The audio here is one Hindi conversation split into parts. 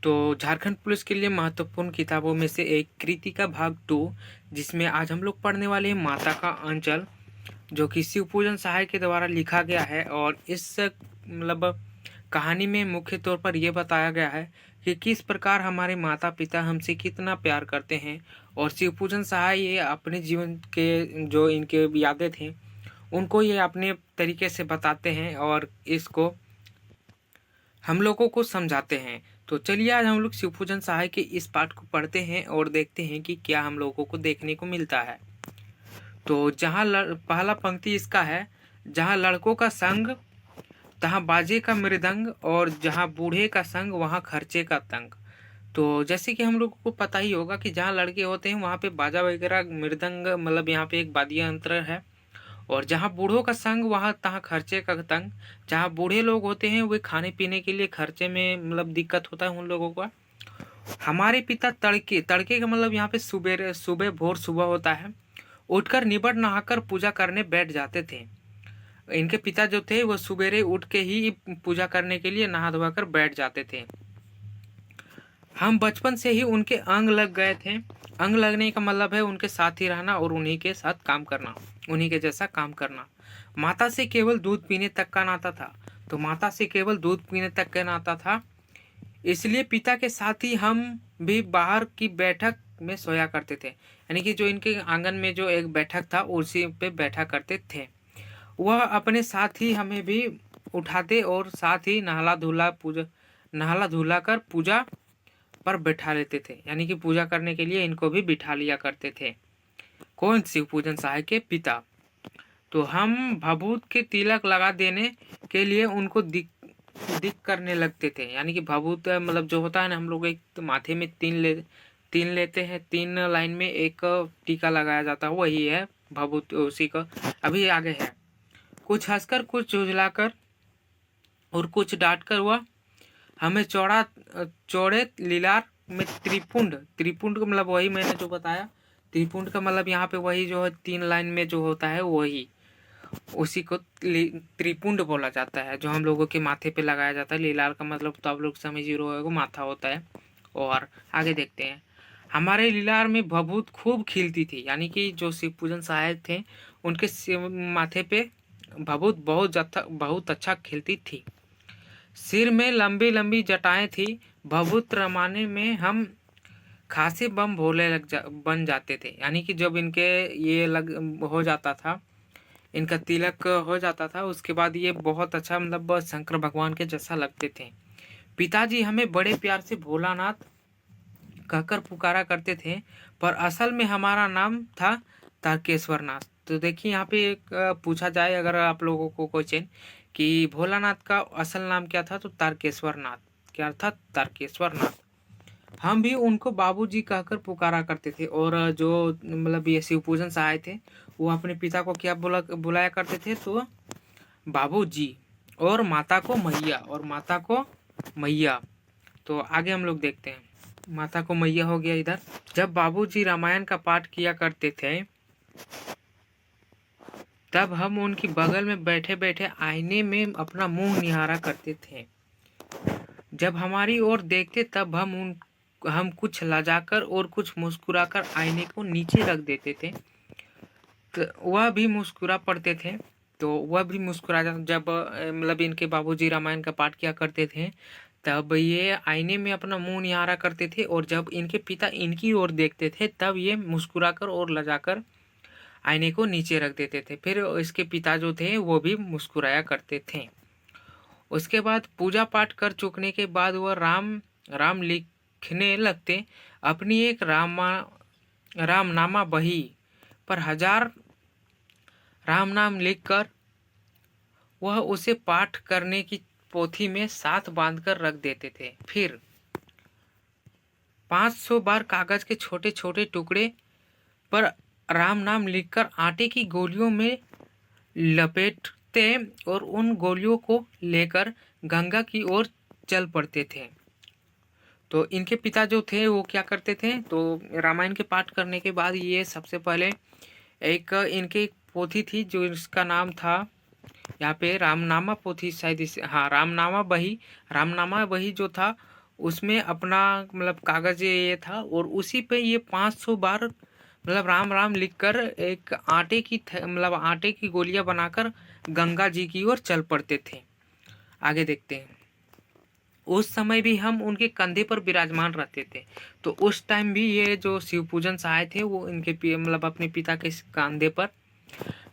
तो झारखंड पुलिस के लिए महत्वपूर्ण किताबों में से एक कृति का भाग 2, जिसमें आज हम लोग पढ़ने वाले हैं माता का अंचल, जो कि शिवपूजन सहाय के द्वारा लिखा गया है। और इस कहानी में मुख्य तौर पर यह बताया गया है कि किस प्रकार हमारे माता पिता हमसे कितना प्यार करते हैं, और शिवपूजन सहाय ये अपने जीवन के जो इनके यादें थे उनको ये अपने तरीके से बताते हैं और इसको हम लोगों को समझाते हैं। तो चलिए आज हम लोग शिवपूजन सहाय के इस पाठ को पढ़ते हैं और देखते हैं कि क्या हम लोगों को देखने को मिलता है। तो जहाँ पहला पंक्ति इसका है, जहाँ लड़कों का संग तहाँ बाजे का मृदंग, और जहाँ बूढ़े का संग वहाँ खर्चे का तंग। तो जैसे कि हम लोगों को पता ही होगा कि जहाँ लड़के होते हैं वहाँ पे बाजा वगैरह मृदंग यहाँ पे एक वाद्य यंत्र है, और जहाँ बूढ़ों का संग वहाँ तहाँ खर्चे का तंग। जहाँ बूढ़े लोग होते हैं वे खाने पीने के लिए खर्चे में दिक्कत होता है उन लोगों का। हमारे पिता तड़के तड़के का यहाँ पे सुबह सुबह भोर सुबह होता है, उठकर निबड़ नहाकर पूजा करने बैठ जाते थे। इनके पिता जो थे वो सुबेरे उठ के ही पूजा करने के लिए नहा धोवा कर बैठ जाते थे। हम बचपन से ही उनके अंग लग गए थे। अंग लगने का मतलब है उनके साथ ही रहना और उन्हीं के साथ काम करना, उन्हीं के जैसा काम करना। माता से केवल दूध पीने तक का नाता था। तो माता से केवल दूध पीने तक का नाता था, इसलिए पिता के साथ ही हम भी बाहर की बैठक में सोया करते थे। यानी कि जो इनके आंगन में जो एक बैठक था उसी पे बैठा करते थे। वह अपने साथ ही हमें भी उठाते और साथ ही नहाला धुला कर पूजा पर बैठा लेते थे। यानी कि पूजा करने के लिए इनको भी बिठा लिया करते थे। कौन? शिवपूजन सहाय के पिता। तो हम भभूत के तिलक लगा देने के लिए उनको दिक करने लगते थे। यानी कि भभूत जो होता है ना, हम लोग एक तो माथे में तीन लेते हैं, 3 लाइन में एक टीका लगाया जाता है, वही है भभूत। उसी का अभी आगे है, कुछ हंसकर कुछ झुझलाकर और कुछ डांटकर वह हमें चौड़े लीलार में त्रिपुंड का वही मैंने जो बताया, त्रिपुंड का यहाँ पे वही जो है 3 लाइन में जो होता है वही, उसी को त्रिपुंड बोला जाता है, जो हम लोगों के माथे पे लगाया जाता है। लीलार का तो आप लोग समझ ही रहे हो, माथा होता है। और आगे देखते हैं, हमारे लीलार में भभूत खूब खिलती थी। यानी कि जो शिवपूजन सहायक थे उनके माथे पे भभूत बहुत अच्छा खिलती थी। सिर में लंबी लंबी जटाएं थी। भभूत रमाने में हम खासे बम भोले बन जाते थे। यानी कि जब इनके ये हो जाता था, इनका तिलक हो जाता था, उसके बाद ये बहुत अच्छा शंकर भगवान के जैसा लगते थे। पिताजी हमें बड़े प्यार से भोलानाथ कहकर पुकारा करते थे, पर असल में हमारा नाम था तारकेश्वर नाथ। तो देखिए यहाँ पे एक पूछा जाए अगर आप लोगों को क्वेश्चन कि भोलानाथ का असल नाम क्या था, तो तारकेश्वर नाथ। क्या था? तारकेश्वर नाथ। हम भी उनको बाबूजी कहकर पुकारा करते थे। और जो ये शिवपूजन सहाय थे वो अपने पिता को क्या बुलाया करते थे, तो बाबूजी, और माता को मैया। तो आगे हम लोग देखते हैं, माता को मैया हो गया इधर। जब बाबूजी रामायण का पाठ किया करते थे तब हम उनकी बगल में बैठे बैठे आईने में अपना मुंह निहारा करते थे। जब हमारी ओर देखते तब हम कुछ लजाकर और कुछ मुस्कुराकर आईने को नीचे रख देते थे। तो वह भी मुस्कुरा पड़ते थे। तो वह भी मुस्कुरा जब इनके बाबूजी रामायण का पाठ किया करते थे तब ये आईने में अपना मुंह निहारा करते थे, और जब इनके पिता इनकी ओर देखते थे तब ये मुस्कुराकर और लजाकर आईने को नीचे रख देते थे। फिर इसके पिता जो थे वो भी मुस्कुराया करते थे। उसके बाद पूजा पाठ कर चुकने के बाद वह राम लिखने लगते। अपनी एक रामनामा बही पर 1000 राम नाम लिखकर वह उसे पाठ करने की पोथी में साथ बांधकर रख देते थे। फिर 500 बार कागज के छोटे छोटे टुकड़े पर राम नाम लिखकर आटे की गोलियों में लपेटते और उन गोलियों को लेकर गंगा की ओर चल पड़ते थे। तो इनके पिता जो थे वो क्या करते थे, तो रामायण के पाठ करने के बाद ये सबसे पहले एक इनकी पोथी थी जो इसका नाम था यहाँ पे रामनामा पोथी, शायद हाँ रामनामा बही जो था उसमें अपना मतलब कागज ये था और उसी पे ये 500 बार मतलब राम राम लिखकर एक आटे की मतलब आटे की गोलियां बनाकर गंगा जी की ओर चल पड़ते थे। आगे देखते हैं। उस समय भी हम उनके कंधे पर विराजमान रहते थे। तो उस टाइम भी ये जो शिव पूजन सहाय थे वो इनके मतलब अपने पिता के कंधे पर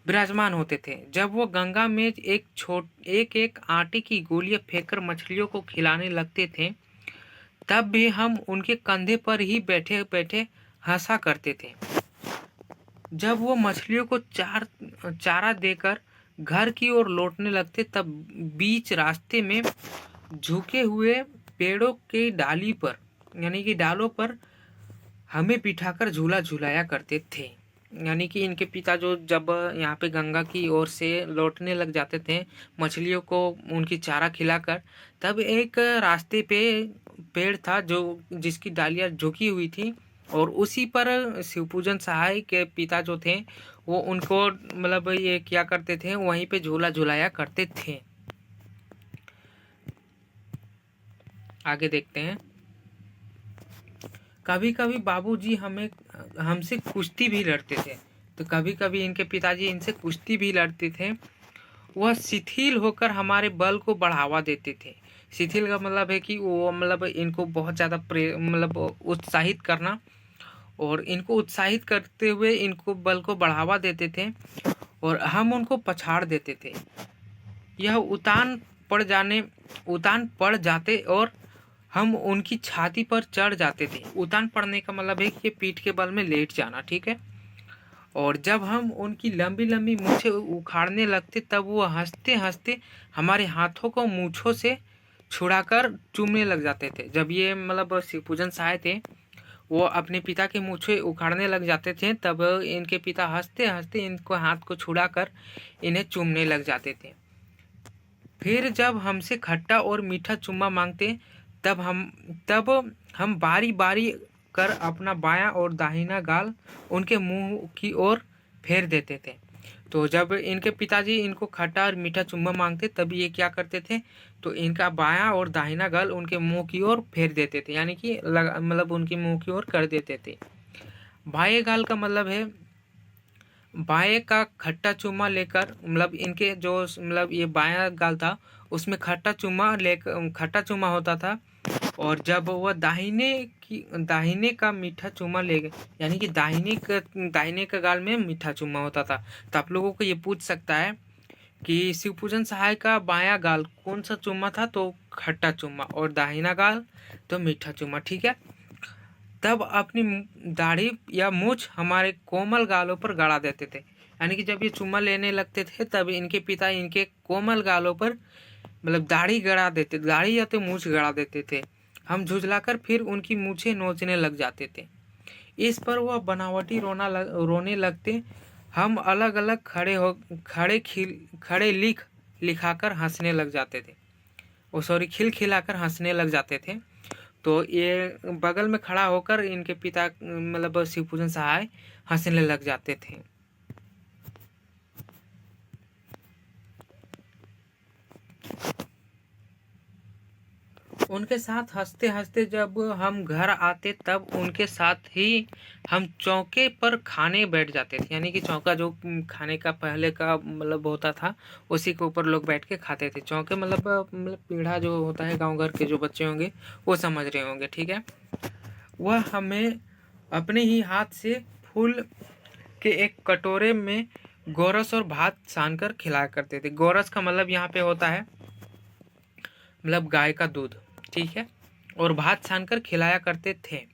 विराजमान होते थे। जब वो गंगा में एक एक आटे की गोलियां फेंककर मछलियों को खिलाने लगते थे, तब भी हम उनके कंधे पर ही बैठे बैठे हंसा करते थे। जब वो मछलियों को चारा देकर घर की ओर लौटने लगते, तब बीच रास्ते में झुके हुए पेड़ों की डाली पर यानी कि डालों पर हमें बिठाकर झूला झुलाया करते थे। यानी कि इनके पिता जो जब यहाँ पे गंगा की ओर से लौटने लग जाते थे मछलियों को उनकी चारा खिलाकर, तब एक रास्ते पे पेड़ था जो जिसकी डालियाँ झुकी हुई थी और उसी पर शिवपूजन सहाय के पिता जो थे वो उनको मतलब ये क्या करते थे, वहीं पे झूला झुलाया करते थे। आगे देखते हैं। कभी कभी बाबूजी हमसे कुश्ती भी लड़ते थे। तो कभी कभी इनके पिताजी इनसे कुश्ती भी लड़ते थे। वह शिथिल होकर हमारे बल को बढ़ावा देते थे। शिथिल का मतलब है कि वो मतलब इनको बहुत ज़्यादा मतलब उत्साहित करना, और इनको उत्साहित करते हुए इनको बल को बढ़ावा देते थे और हम उनको पछाड़ देते थे। यह उतान पड़ जाते और हम उनकी छाती पर चढ़ जाते थे। उतान पड़ने का मतलब है कि ये पीठ के बल में लेट जाना, ठीक है। और जब हम उनकी लंबी लंबी मूछें उखाड़ने लगते, तब वो हंसते हंसते हमारे हाथों को मूछों से छुड़ाकर चूमने लग जाते थे। जब ये मतलब शिवपूजन सहाय थे वो अपने पिता के मूछें उखाड़ने लग जाते थे, तब इनके पिता हंसते हंसते इनको हाथ को छुड़ाकर इन्हें चूमने लग जाते थे। फिर जब हमसे खट्टा और मीठा चुम्मा मांगते, तब हम बारी बारी कर अपना बायां और दाहिना गाल उनके मुंह की ओर फेर देते थे। तो जब इनके पिताजी इनको खट्टा और मीठा चुम्मा मांगते, तब ये क्या करते थे, तो इनका बायां और दाहिना गाल उनके मुंह की ओर फेर देते थे, यानी कि मतलब उनके मुंह की ओर कर देते थे। बाएं गाल का मतलब है बाएं का खट्टा चुम्मा लेकर, मतलब इनके जो मतलब ये बायां गाल था उसमें खट्टा चुम्मा होता था, और जब वह दाहिने का मीठा चुम्मा ले गए, यानी कि दाहिने का गाल में मीठा चुम्मा होता था। तो आप लोगों को ये पूछ सकता है कि शिवपूजन सहाय का बायां गाल कौन सा चुम्मा था, तो खट्टा चुम्मा, और दाहिना गाल तो मीठा चुम्मा, ठीक है। तब अपनी दाढ़ी या मूछ हमारे कोमल गालों पर गड़ा देते थे। यानी कि जब ये चुम्मा लेने लगते थे तब इनके पिता इनके कोमल गालों पर मतलब दाढ़ी या तो मूछ गड़ा देते थे। हम झुझलाकर फिर उनकी मूछें नोचने लग जाते थे। इस पर वह बनावटी रोने लगते। हम अलग अलग खड़े लिखाकर हंसने लग जाते थे। खिलखिलाकर हंसने लग जाते थे। तो ये बगल में खड़ा होकर इनके पिता मतलब शिवपूजन सहाय हंसने लग जाते थे। उनके साथ हंसते हंसते जब हम घर आते, तब उनके साथ ही हम चौके पर खाने बैठ जाते थे। यानी कि चौका जो खाने का पहले का मतलब होता था, उसी के ऊपर लोग बैठ के खाते थे। चौके मतलब पीढ़ा जो होता है, गांव घर के जो बच्चे होंगे वो समझ रहे होंगे, ठीक है। वह हमें अपने ही हाथ से फूल के एक कटोरे में गोरस और भात सान कर खिलाया करते थे। गोरस का मतलब यहाँ पे होता है मतलब गाय का दूध, ठीक है, और भात सान कर खिलाया करते थे।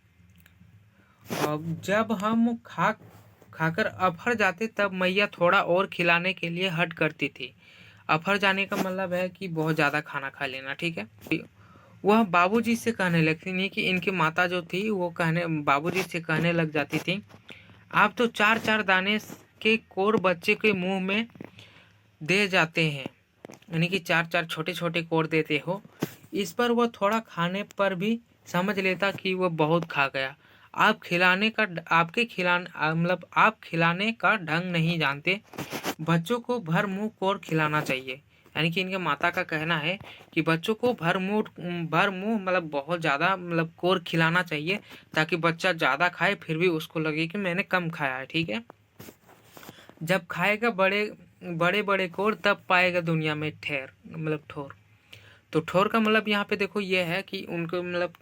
जब हम खाकर अफर जाते, तब मैया थोड़ा और खिलाने के लिए हट करती थी। अफर जाने का मतलब है कि बहुत ज़्यादा खाना खा लेना, ठीक है। वह बाबूजी से कहने लगती, नहीं कि इनकी माता जो थी वो बाबूजी से कहने लग जाती थी, आप तो चार चार दाने के कोर बच्चे के मुंह में दे जाते हैं, यानी कि चार चार छोटे छोटे कोर देते हो। इस पर वह थोड़ा खाने पर भी समझ लेता कि वह बहुत खा गया। आप खिलाने का ढंग नहीं जानते। बच्चों को भर मुंह कोर खिलाना चाहिए, यानी कि इनके माता का कहना है कि बच्चों को भर मुंह मतलब बहुत ज़्यादा मतलब कोर खिलाना चाहिए, ताकि बच्चा ज़्यादा खाए फिर भी उसको लगे कि मैंने कम खाया है। ठीक है, जब खाएगा बड़े बड़े बड़े कोर, तब पाएगा दुनिया में ठेर मतलब ठोर। तो ठोर का मतलब यहाँ पे देखो ये है कि उनको मतलब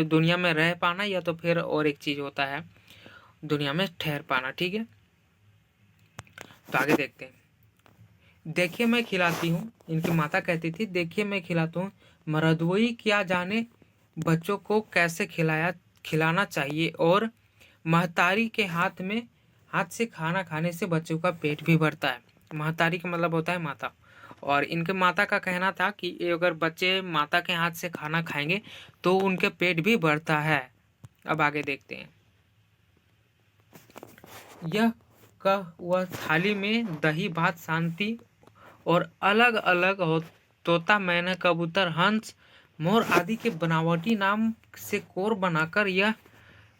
दुनिया में रह पाना, या तो फिर और एक चीज़ होता है दुनिया में ठहर पाना। ठीक है, तो आगे देखते हैं। देखिए मैं खिलाती हूँ, इनकी माता कहती थी देखिए मैं खिलाता हूँ, मरदोई क्या जाने बच्चों को कैसे खिलाना चाहिए, और महतारी के हाथ से खाना खाने से बच्चों का पेट भी भरता है। महतारी का मतलब होता है माता, और इनके माता का कहना था कि अगर बच्चे माता के हाथ से खाना खाएंगे तो उनके पेट भी भरता है। अब आगे देखते हैं। यह कह वह थाली में दही भात शांति और अलग अलग हो तोता मैना कबूतर हंस मोर आदि के बनावटी नाम से कोर बनाकर यह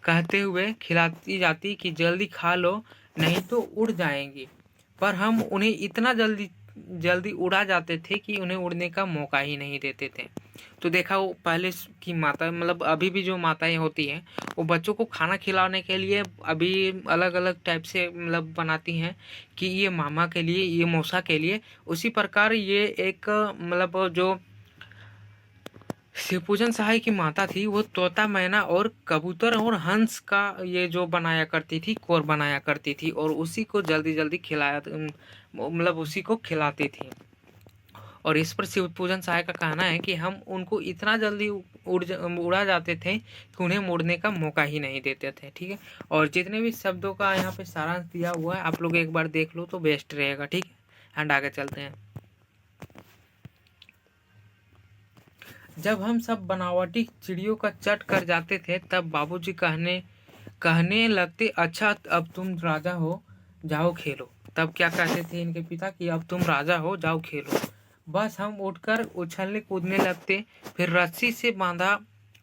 कहते हुए खिलाती जाती कि जल्दी खा लो नहीं तो उड़ जाएंगी। पर हम उन्हें इतना जल्दी जल्दी उड़ा जाते थे कि उन्हें उड़ने का मौका ही नहीं देते थे। तो देखा, वो पहले की माता मतलब अभी भी जो माताएं होती हैं वो बच्चों को खाना खिलाने के लिए अभी अलग अलग टाइप से मतलब बनाती हैं कि ये मामा के लिए, ये मौसा के लिए। उसी प्रकार ये एक मतलब जो शिवपूजन सहाय की माता थी वो तोता मैना और कबूतर और हंस का ये जो बनाया करती थी, कोर बनाया करती थी, और उसी को जल्दी जल्दी खिलाया मतलब उसी को खिलाती थी। और इस पर शिवपूजन सहाय का कहना है कि हम उनको इतना जल्दी उड़ा जाते थे कि उन्हें मुड़ने का मौका ही नहीं देते थे। ठीक है, और जितने भी शब्दों का यहाँ पे सारांश दिया हुआ है आप लोग एक बार देख लो तो बेस्ट रहेगा। ठीक है, एंड आगे चलते हैं। जब हम सब बनावटी चिड़ियों का चट कर जाते थे तब बाबूजी कहने लगते अच्छा अब तुम राजा हो जाओ खेलो। तब क्या कहते थे इनके पिता कि अब तुम राजा हो जाओ खेलो। बस हम उठकर उछलने कूदने लगते। फिर रस्सी से बांधा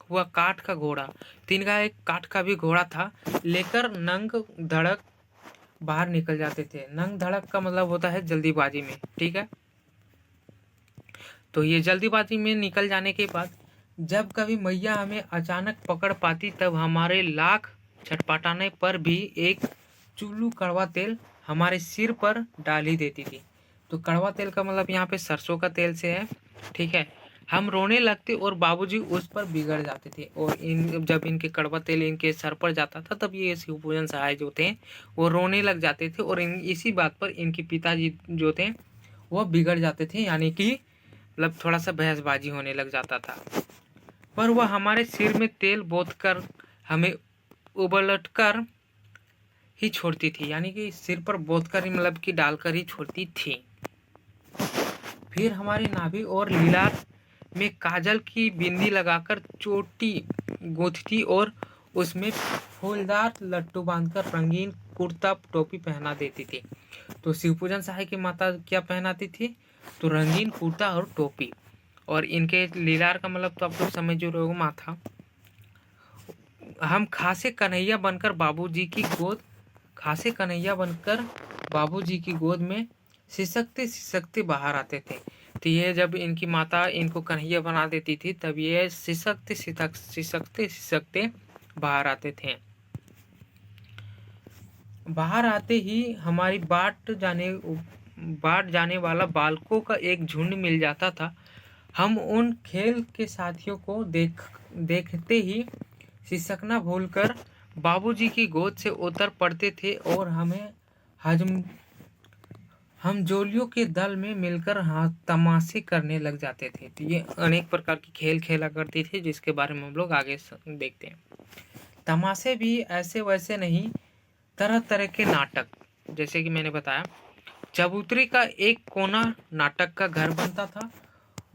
हुआ काठ का घोड़ा, तीन का एक काठ का भी घोड़ा था, लेकर नंग धड़क बाहर निकल जाते थे। नंग धड़क का मतलब होता है जल्दीबाजी में। ठीक है, तो ये जल्दीबाजी में निकल जाने के बाद जब कभी मैया हमें अचानक पकड़ पाती तब हमारे लाख छटपटाने पर भी एक चुल्लू कड़वा तेल हमारे सिर पर डाल ही देती थी। तो कड़वा तेल का मतलब यहाँ पे सरसों का तेल से है। ठीक है, हम रोने लगते और बाबूजी उस पर बिगड़ जाते थे। और जब इनके कड़वा तेल इनके सर पर जाता था तब ये शिवपूजन सहाय जो थे वो रोने लग जाते थे, और इसी बात पर इनके पिताजी जो थे वह बिगड़ जाते थे, यानी कि मतलब थोड़ा सा बहसबाजी होने लग जाता था। पर वह हमारे सिर में तेल बोत कर हमें उबलट कर ही छोड़ती थी, यानी कि सिर पर बोत कर ही मतलब कि डालकर ही छोड़ती थी। फिर हमारी नाभि और लीलार में काजल की बिंदी लगाकर चोटी गूंथती और उसमें फूलदार लट्टू बांधकर रंगीन कुर्ता टोपी पहना देती थी। तो शिवपूजन सहाय की माता क्या पहनाती थी? तो रंगीन कुर्ता और टोपी। और इनके लीलार का मतलब तो आप लोग समझ रहे हो, माथा। हम खासे कन्हैया बनकर बाबूजी की गोद में सिसकते सिसकते बाहर आते थे। तो ये जब इनकी माता इनको कन्हैया बना देती थी तब ये सिसकते सिसकते बाहर आते थे। बाहर आते ही हमारी बाट जाने वाला बालकों का एक झुंड मिल जाता था। हम उन खेल के साथियों को देखते ही सिसकना भूलकर बाबूजी की गोद से उतर पड़ते थे और हम जोलियों के दल में मिलकर तमाशे करने लग जाते थे। तो ये अनेक प्रकार की खेल खेला करती थी जिसके बारे में हम लोग आगे देखते हैं। तमाशे भी ऐसे वैसे नहीं, तरह तरह के नाटक, जैसे कि मैंने बताया चबूतरी का एक कोना नाटक का घर बनता था।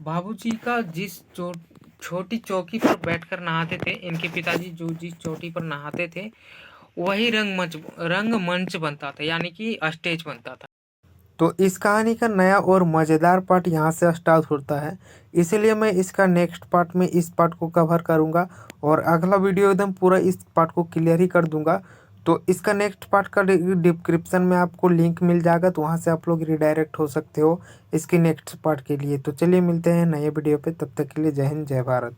बाबूजी का जिस छोटी चौकी पर बैठकर नहाते थे, इनके पिताजी जो जिस चौकी पर नहाते थे वही रंगमंच बनता था, यानी कि स्टेज बनता था। तो इस कहानी का नया और मज़ेदार पार्ट यहाँ से स्टार्ट होता है, इसलिए मैं इसका नेक्स्ट पार्ट में इस पार्ट को कवर करूँगा और अगला वीडियो एकदम पूरा इस पार्ट को क्लियर ही कर दूँगा। तो इसका नेक्स्ट पार्ट का डिस्क्रिप्शन में आपको लिंक मिल जाएगा, तो वहाँ से आप लोग रिडायरेक्ट हो सकते हो इसकी नेक्स्ट पार्ट के लिए। तो चलिए मिलते हैं नए वीडियो पे, तब तक के लिए जय हिंद जय भारत।